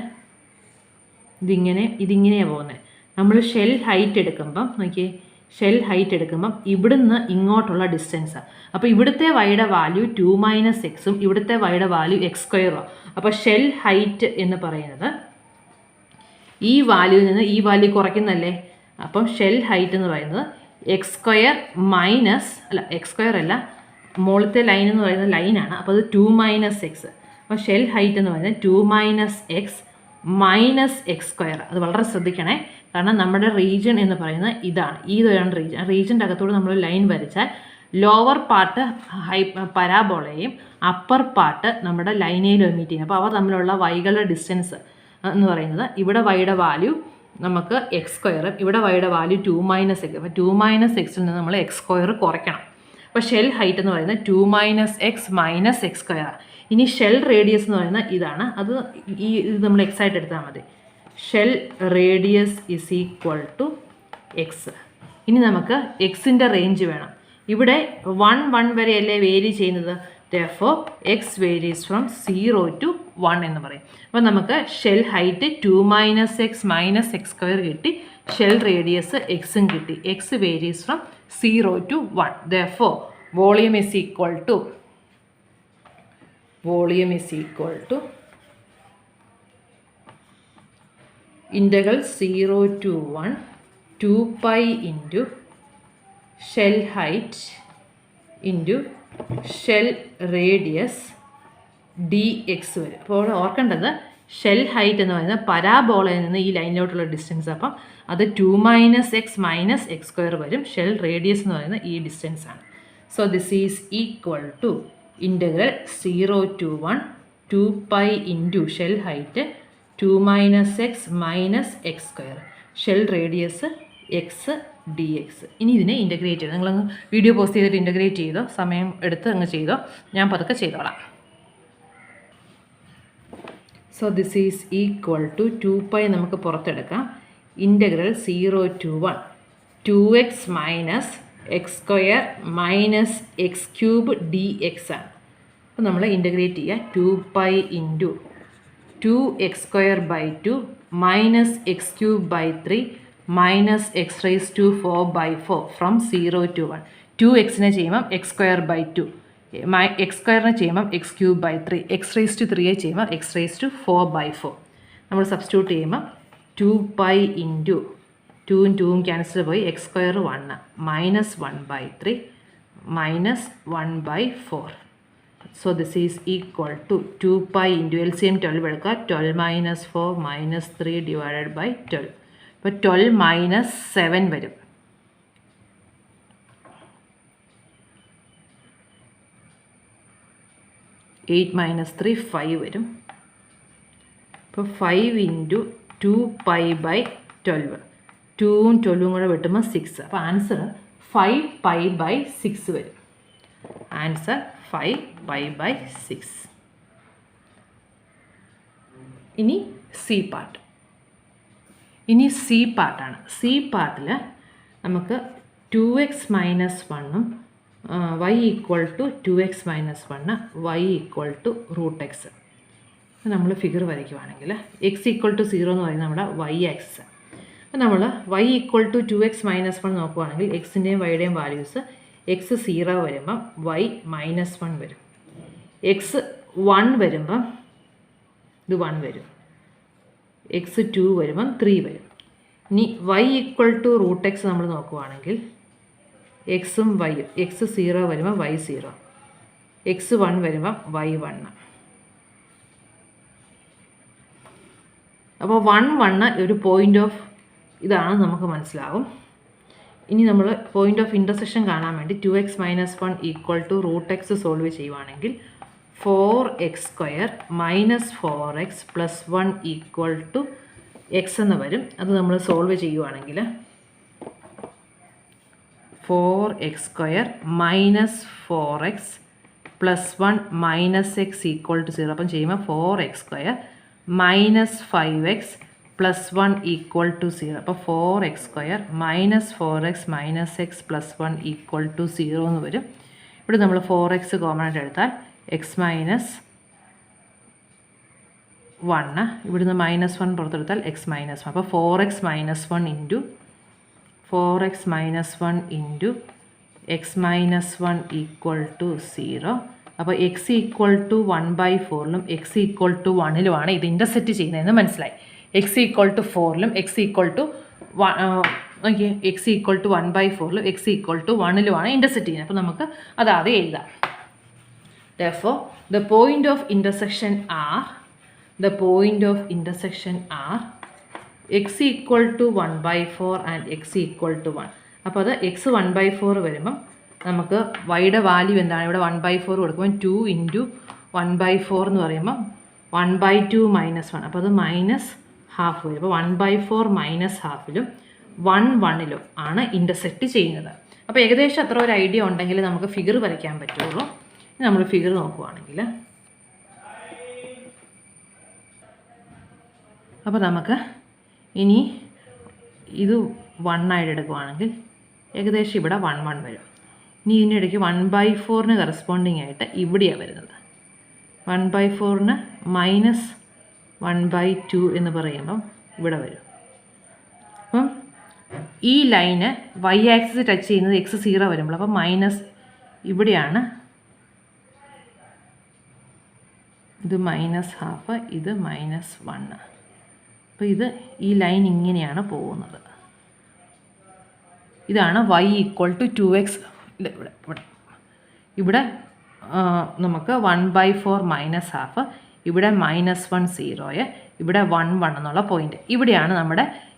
ഇതിങ്ങനെയാണ് പോകുന്നത്. നമ്മൾ ഷെൽ ഹൈറ്റ് എടുക്കുമ്പം നോക്കിയേ, ഷെൽ ഹൈറ്റ് എടുക്കുമ്പം ഇവിടുന്ന് ഇങ്ങോട്ടുള്ള ഡിസ്റ്റൻസാണ്. അപ്പോൾ ഇവിടുത്തെ വൈയുടെ വാല്യൂ 2 - x ഇവിടുത്തെ വൈയുടെ വാല്യൂ എക്സ് സ്ക്വയറുമാണ്. അപ്പോൾ ഷെൽ ഹൈറ്റ് എന്ന് പറയുന്നത് ഈ വാല്യൂവിൽ നിന്ന് ഈ വാല്യൂ കുറയ്ക്കുന്നല്ലേ. അപ്പം ഷെൽ ഹൈറ്റ് എന്ന് പറയുന്നത് എക്സ് സ്ക്വയർ അല്ല, മുകളിലത്തെ ലൈൻ എന്ന് പറയുന്നത് ലൈനാണ്. അപ്പോൾ അത് 2 - x. അപ്പോൾ ഷെൽ ഹൈറ്റ് എന്ന് പറയുന്നത് 2 - x - x സ്ക്വയർ. അത് വളരെ ശ്രദ്ധിക്കണേ, കാരണം നമ്മുടെ റീജിയൻ എന്ന് പറയുന്നത് ഇതാണ്, ഇതാണ് റീജിയൻ. റീജിയൻ്റെ അകത്തോട് നമ്മൾ ലൈൻ വരച്ചാൽ ലോവർ പാർട്ട് പരാബോളയും അപ്പർ പാർട്ട് നമ്മുടെ ലൈനയിലും മീറ്റ് ചെയ്യും. അപ്പോൾ അവ തമ്മിലുള്ള വൈകളുടെ ഡിസ്റ്റൻസ് എന്ന് പറയുന്നത്, ഇവിടെ വൈയുടെ വാല്യൂ നമുക്ക് എക്സ് സ്ക്വയറും ഇവിടെ വൈയുടെ വാല്യൂ 2 - x. അപ്പോൾ 2 - x നിന്ന് നമ്മൾ എക്സ് സ്ക്വയർ കുറയ്ക്കണം. അപ്പോൾ ഷെൽ ഹൈറ്റ് എന്ന് പറയുന്നത് 2 - x - x സ്ക്വയർ. ഇനി ഷെൽ റേഡിയസ് എന്ന് പറയുന്നത് ഇതാണ്. ഇത് നമ്മൾ എക്സ് ആയിട്ട് എടുത്താൽ മതി. Shell radius is equal to x. ഇനി നമുക്ക് എക്സിൻ്റെ റേഞ്ച് വേണം. ഇവിടെ 1 വരെയല്ലേ വേരി ചെയ്യുന്നത്. therefore x varies from 0 to 1 എന്ന് പറയും. അപ്പോൾ നമുക്ക് shell height 2 - x - x square കിട്ടി, ഷെൽ റേഡിയസ് എക്സും കിട്ടി. X varies from 0 to 1. therefore volume is equal to integral 0 to 1 2 pi into shell height into shell radius D X വരും. അപ്പോൾ ഓർക്കേണ്ടത് ഷെൽ ഹൈറ്റ് എന്ന് പറയുന്നത് പരാബോളയിൽ നിന്ന് ഈ ലൈനിലോട്ടുള്ള ഡിസ്റ്റൻസ്. അപ്പം അത് 2 - x - x സ്ക്വയർ വരും. ഷെൽ റേഡിയസ് എന്ന് പറയുന്നത് ഈ ഡിസ്റ്റൻസ് ആണ്. So this is equal to integral 0 to 1 2 pi into shell height 2 - x - x square, shell radius x d x. ഇനി ഇതിനെ ഇൻ്റഗ്രേറ്റ് ചെയ്തു. നിങ്ങളങ്ങ് വീഡിയോ പോസ്റ്റ് ചെയ്തിട്ട് ഇൻ്റഗ്രേറ്റ് ചെയ്തോ, സമയം എടുത്ത് അങ്ങ് ചെയ്തോ, ഞാൻ പതുക്കെ ചെയ്തോളാം. So this is equal to 2 pi നമുക്ക് പുറത്തെടുക്കാം. Integral 0 to 1 2x - x square - x cube d x ആണ്. അപ്പോൾ നമ്മൾ ഇൻ്റഗ്രേറ്റ് ചെയ്യുക. 2 pi into 2x square by 2 - x cube by 3 - x raised to 4/4 from 0 to 1. 2xനെ ചെയ്യുമ്പം x സ്ക്വയർ ബൈ 2, x സ്ക്വയറിനെ ചെയ്യുമ്പം x cube by 3, x raised to 3യെ ചെയ്യുമ്പം x raised to 4/4. നമ്മൾ സബ്സ്റ്റിറ്റ്യൂട്ട് ചെയ്യുമ്പം 2 pi ഇൻറ്റു 2ഉം 2ഉം ക്യാൻസൽ പോയി, x square 1 -1/3 -1/4. So this is equal to 2 pi into LCM 12 എടുക്കുക. 12 - 4 - 3 ഡിവൈഡഡ് ബൈ 12. അപ്പോൾ 12 - 7 വരും. എയ്റ്റ് - 3 5 വരും. അപ്പോൾ 5 ഇൻറ്റു 2 pi ബൈ 12, 2ഉം 12ഉം കൂടെ വെട്ടുമ്പോൾ 6. അപ്പോൾ ആൻസർ 5 pi ബൈ 6 വരും. Answer 5 pi by 6. ഇനി സി പാർട്ട്. ഇനി സി പാർട്ടാണ്. സി പാർട്ടിൽ നമുക്ക് 2x - 1ഉം y equal to 2x - 1 y equal to √x. നമ്മൾ ഫിഗർ വരയ്ക്കുവാണെങ്കിൽ x ഈക്വൽ ടു 0 എന്ന് പറയുന്നത് നമ്മുടെ y ആക്സിസ്. അപ്പോൾ നമ്മൾ y ഈക്വൽ ടു 2x - 1 നോക്കുവാണെങ്കിൽ എക്സിൻ്റെയും വൈയുടെയും വാല്യൂസ് x 0 വരുമ്പം y -1 വരും, x 1 വരുമ്പം ഇത് 1 വരും, x 2 വരുമ്പം 3 വരും. ഇനി y ഈക്വൽ ടു √x നമ്മൾ നോക്കുവാണെങ്കിൽ എക്സും വൈയും, x 0 വരുമ്പോൾ y 0, x1 വരുമ്പം y1. അപ്പോൾ 1 ഒരു പോയിൻ്റ് ഓഫ് ഇതാണ് നമുക്ക് മനസ്സിലാവും. ഇനി നമ്മൾ പോയിൻ്റ് ഓഫ് ഇൻ്റർസെക്ഷൻ കാണാൻ വേണ്ടി 2x - 1 = √x സോൾവ് ചെയ്യുവാണെങ്കിൽ 4x² - 4x + 1 = x എന്ന് വരും. അത് നമ്മൾ സോൾവ് ചെയ്യുവാണെങ്കിൽ 4x² - 4x + 1 - x = 0. അപ്പം ചെയ്യുമ്പോൾ 4x² - 5x + 1 = 0. അപ്പോൾ 4x² - 4x - x + 1 = 0 എന്ന് വരും. ഇവിടെ നമ്മൾ 4x കോമൺ ആയിട്ട് എടുത്താൽ x - 1, ഇവിടുന്ന് -1 പുറത്തെടുത്താൽ x - 1. അപ്പോൾ 4x - 1 × 4x - 1 × x - 1 = 0. അപ്പോൾ x = 1/4ലും x = 1ലുമാണ് ഇത് ഇൻ്റർസെക്റ്റ് ചെയ്യുന്നതെന്ന് മനസ്സിലായി. x = 4ലും x = 1 x = 1/4ലും x = 1ലുമാണ് ഇൻ്റർസെക്റ്റ് ചെയ്യുന്നത്. അപ്പോൾ നമുക്ക് അതാദ്യം എഴുതാം. Therefore, the point of intersection are x = 1/4 and x = 1. അപ്പോൾ അത് x 1/4 വരുമ്പം നമുക്ക് y-യുടെ വാല്യൂ എന്താണ്? ഇവിടെ 1/4 കൊടുക്കുമ്പോൾ 2 × 1/4 എന്ന് പറയുമ്പം 1/2 - 1. അപ്പോൾ അത് -½ വരും. അപ്പോൾ 1/4 -½ 1/1 ആണ് ഇൻ്റർസെക്റ്റ് ചെയ്യുന്നത്. അപ്പോൾ ഏകദേശം അത്ര ഒരു ഐഡിയ ഉണ്ടെങ്കിൽ നമുക്ക് ഫിഗർ വരയ്ക്കാൻ പറ്റുള്ളൂ. നമ്മൾ ഫിഗർ നോക്കുവാണെങ്കിൽ അപ്പോൾ നമുക്ക് ഇനി ഇത് 1 ആയിട്ട് എടുക്കുവാണെങ്കിൽ ഏകദേശം ഇവിടെ 1 വരും. ഇനി ഇതിൻ്റെ ഇടയ്ക്ക് 1/4 കറസ്പോണ്ടിങ് ആയിട്ട് ഇവിടെയാണ് വരുന്നത്. 1/4 -1/2 എന്ന് പറയുമ്പം ഇവിടെ വരും. അപ്പം ഈ ലൈന് y ആക്സിസ് ടച്ച് ചെയ്യുന്നത് x0 വരുമ്പോൾ അപ്പം മൈനസ് ഇവിടെയാണ്, ഇത് -½ ഇത് -1. അപ്പോൾ ഈ ലൈൻ ഇങ്ങനെയാണ് പോകുന്നത്. ഇതാണ് y = 2x. ഇവിടെ നമുക്ക് 1/4 -½ ഇവിടെ -1 0 ഇവിടെ 1 1 എന്നുള്ള പോയിൻ്റ് ഇവിടെയാണ്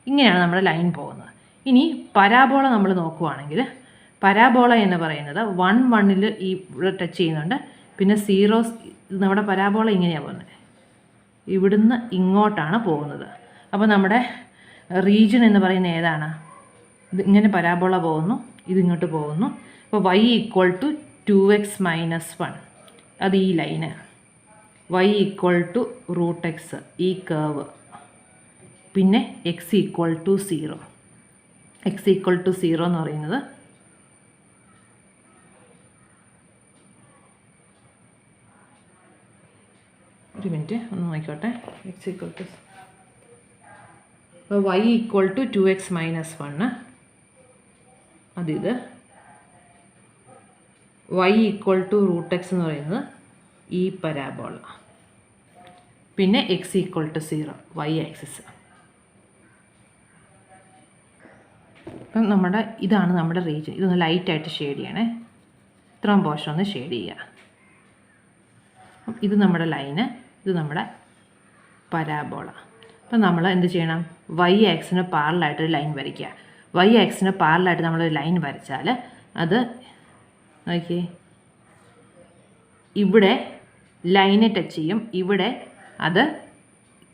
ഇങ്ങനെയാണ് നമ്മുടെ ലൈൻ പോകുന്നത്. ഇനി പരാബോള നമ്മൾ നോക്കുവാണെങ്കിൽ പരാബോള എന്ന് പറയുന്നത് 1 1ൽ ഇവിടെ ടച്ച് ചെയ്യുന്നുണ്ട്. പിന്നെ 0 നമ്മുടെ പരാബോള ഇങ്ങനെയാണ് പോകുന്നത്, ഇവിടുന്ന് ഇങ്ങോട്ടാണ് പോകുന്നത്. അപ്പോൾ നമ്മുടെ റീജിയൻ എന്ന് പറയുന്നത് ഏതാണ്? ഇത് ഇങ്ങനെ പരാബോള പോകുന്നു, ഇതിങ്ങോട്ട് പോകുന്നു. അപ്പോൾ y = 2x - 1 അത് ഈ ലൈന്, y = √x ഈ കർവ്, പിന്നെ x = 0. x = 0 എന്ന് പറയുന്നത് ഒരു മിനിറ്റ് ഒന്ന് നോക്കിക്കോട്ടെ. x = അപ്പോൾ y = 2x - 1 അതിത്, y = √x എന്ന് പറയുന്നത് ഈ പരാബോള, പിന്നെ x = 0 y ആക്സിസ്. അപ്പം ഇതാണ് നമ്മുടെ റീജിയൻ. ഇതൊന്ന് ലൈറ്റായിട്ട് ഷെയ്ഡ് ചെയ്യണേ. ഇത്രയും പോർഷൻ ഒന്ന് ഷെയ്ഡ് ചെയ്യുക. ഇത് നമ്മുടെ ലൈന്, ഇത് നമ്മുടെ പരാബോള. അപ്പം നമ്മൾ എന്ത് ചെയ്യണം? y ആക്സിന് പാരലായിട്ടൊരു ലൈൻ വരയ്ക്കുക. y ആക്സിന് പാരലായിട്ട് നമ്മളൊരു ലൈൻ വരച്ചാൽ അത് നോക്കിയേ, ഇവിടെ ലൈനെ ടച്ച് ചെയ്യും, ഇവിടെ അത്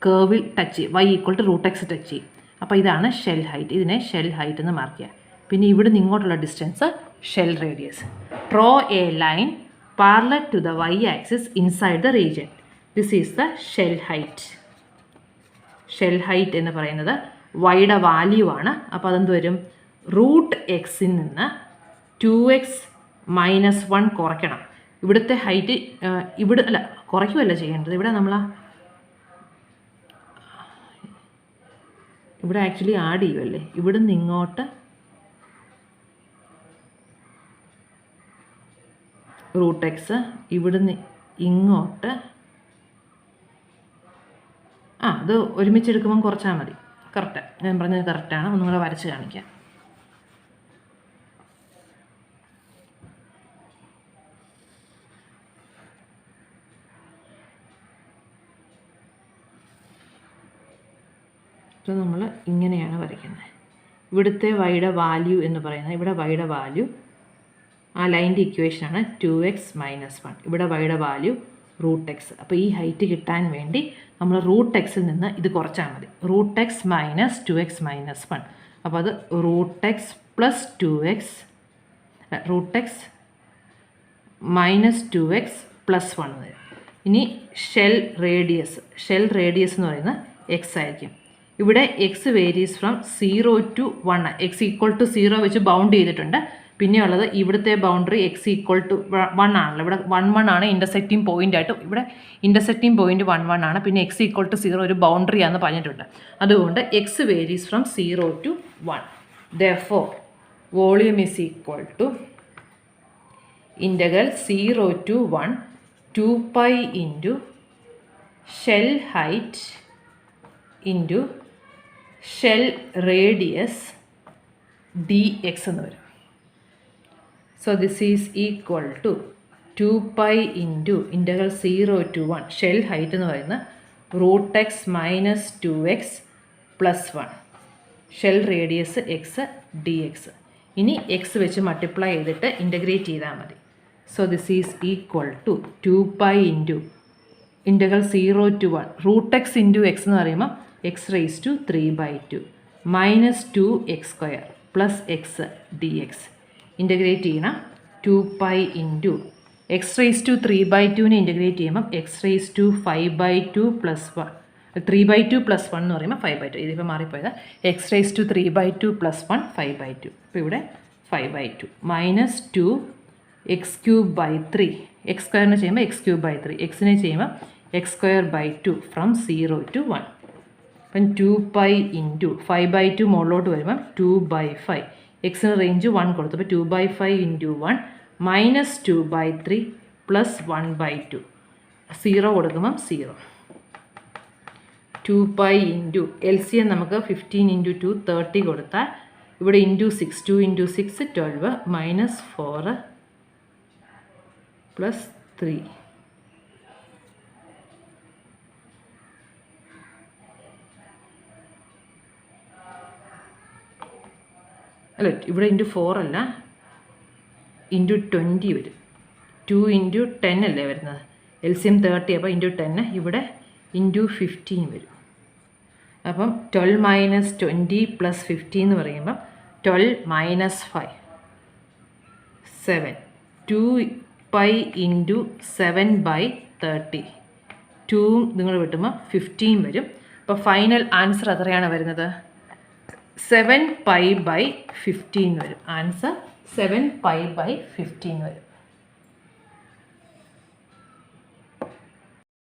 കേർവിൽ ടച്ച് ചെയ്യും, y = √x ടച്ച് ചെയ്യും. അപ്പോൾ ഇതാണ് ഷെൽ ഹൈറ്റ്. ഇതിനെ ഷെൽ ഹൈറ്റ് എന്ന് മാർക്ക് ചെയ്യുക. പിന്നെ ഇവിടെ നിന്ന് ഇങ്ങോട്ടുള്ള distance shell radius. Draw a line parallel to the y axis inside the region. This is the shell height. Shell height എന്ന് പറയുന്നത് വൈയുടെ വാല്യൂ ആണ്. അപ്പോൾ അതെന്ത് വരും? √xൽ നിന്ന് 2x - 1 കുറയ്ക്കണം. ഇവിടുത്തെ ഹൈറ്റ് കുറയ്ക്കുകയല്ല ചെയ്യേണ്ടത്. ഇവിടെ ആക്ച്വലി ആഡ് ചെയ്യുമല്ലേ, ഇവിടുന്ന് ഇങ്ങോട്ട് √x, ഇവിടുന്ന് ഇങ്ങോട്ട് അത് ഒരുമിച്ചെടുക്കുമ്പം കുറച്ചാൽ മതി. കറക്റ്റ്, ഞാൻ പറഞ്ഞത് കറക്റ്റാണ്. ഒന്നും കൂടെ വരച്ച് കാണിക്കാം. സോ നമ്മൾ ഇങ്ങനെയാണ് വരയ്ക്കുന്നത്. ഇവിടുത്തെ വൈയുടെ വാല്യൂ എന്ന് പറയുന്നത്, ഇവിടെ വൈയുടെ വാല്യൂ ആ ലൈൻ്റെ ഇക്വേഷനാണ് 2x - 1. ഇവിടെ വൈയുടെ വാല്യൂ √x. അപ്പോൾ ഈ ഹൈറ്റ് കിട്ടാൻ വേണ്ടി നമ്മൾ √xൽ നിന്ന് ഇത് കുറച്ചാൽ മതി. √x - 2x - 1. അപ്പോൾ അത് √x + 2x √x - 2x + 1 വരും. ഇനി ഷെൽ റേഡിയസ് എന്ന് പറയുന്നത് x ആയിരിക്കും. ഇവിടെ x varies from 0 to 1. X equal to 0 വെച്ച് ബൗണ്ട് ചെയ്തിട്ടുണ്ട്. പിന്നെയുള്ളത് ഇവിടുത്തെ ബൗണ്ടറി എക്സ് ഈക്വൽ ടു 1 ആണല്ലോ. ഇവിടെ 1 ആണ് ഇൻ്റർസെക്റ്റിംഗ് പോയിൻ്റ് ആയിട്ട്. ഇവിടെ ഇൻ്റർസെക്റ്റിംഗ് പോയിൻ്റ് 1 ആണ്. പിന്നെ എക്സ് ഈക്വൽ ടു 0 ഒരു ബൗണ്ടറി ആണെന്ന് പറഞ്ഞിട്ടുണ്ട്. അതുകൊണ്ട് x varies from 0 to 1. Therefore, volume is equal to integral 0 to 1 2π into shell height into shell radius dx എന്ന് വരും. So this is equal to 2π into integral 0 to 1 shell height എന്ന് പറയുന്നത് √x - 2x + 1 shell radius x dx. ഇനി x വെച്ച് multiply ചെയ്തിട്ട് integrate ചെയ്താൽ മതി. So this is equal to 2π into integral 0 to 1 √x into X എന്ന് പറയുമ്പോൾ x⁻³ - 2x² + x dx. Integrate ചെയ്യണം. 2π ഇൻറ്റു x⁻³ ഇൻ്റഗ്രേറ്റ് ചെയ്യുമ്പം x⁵² + 1 3/2 + 1 എന്ന് പറയുമ്പോൾ 5/2. ഇതിപ്പോൾ മാറിപ്പോയത് x⁻³ + 1 5/2. അപ്പോൾ ഇവിടെ 5/2 - 2 x³ x² ചെയ്യുമ്പോൾ x³ എക്സിനെ ചെയ്യുമ്പോൾ x² ഫ്രം 0 to 1. അപ്പം 2π ഇൻറ്റു 5/2 മുകളിലോട്ട് വരുമ്പം 2/5. എക്സിന് റേഞ്ച് 1 കൊടുത്തു. അപ്പോൾ 2/5 ഇൻറ്റു 1 - 2/3 + 1/2. 0 കൊടുക്കുമ്പം 0. 2π ഇൻറ്റു LCM നമുക്ക് 15 ഇൻറ്റു 2 30 കൊടുത്താൽ ഇവിടെ ഇൻറ്റു 6 2 ഇൻറ്റു 6 12 - 4 + 3. അല്ല, ഇവിടെ ഇൻറ്റു 4 അല്ല, ഇൻറ്റു 20 വരും. 2 ഇൻറ്റു 10 അല്ലേ വരുന്നത്. LCM 30. അപ്പോൾ ഇൻറ്റു 10 ഇവിടെ ഇൻറ്റു 15 വരും. അപ്പം 12 - 20 + 15 എന്ന് പറയുമ്പം 12 - 5 7. 2π ഇൻറ്റു 7/30 2 നിങ്ങൾ വിട്ടുമ്പോൾ 15 വരും. അപ്പോൾ ഫൈനൽ ആൻസർ എത്രയാണ് വരുന്നത്? 7π/15 വരും. ആൻസർ 7π/15 വരും.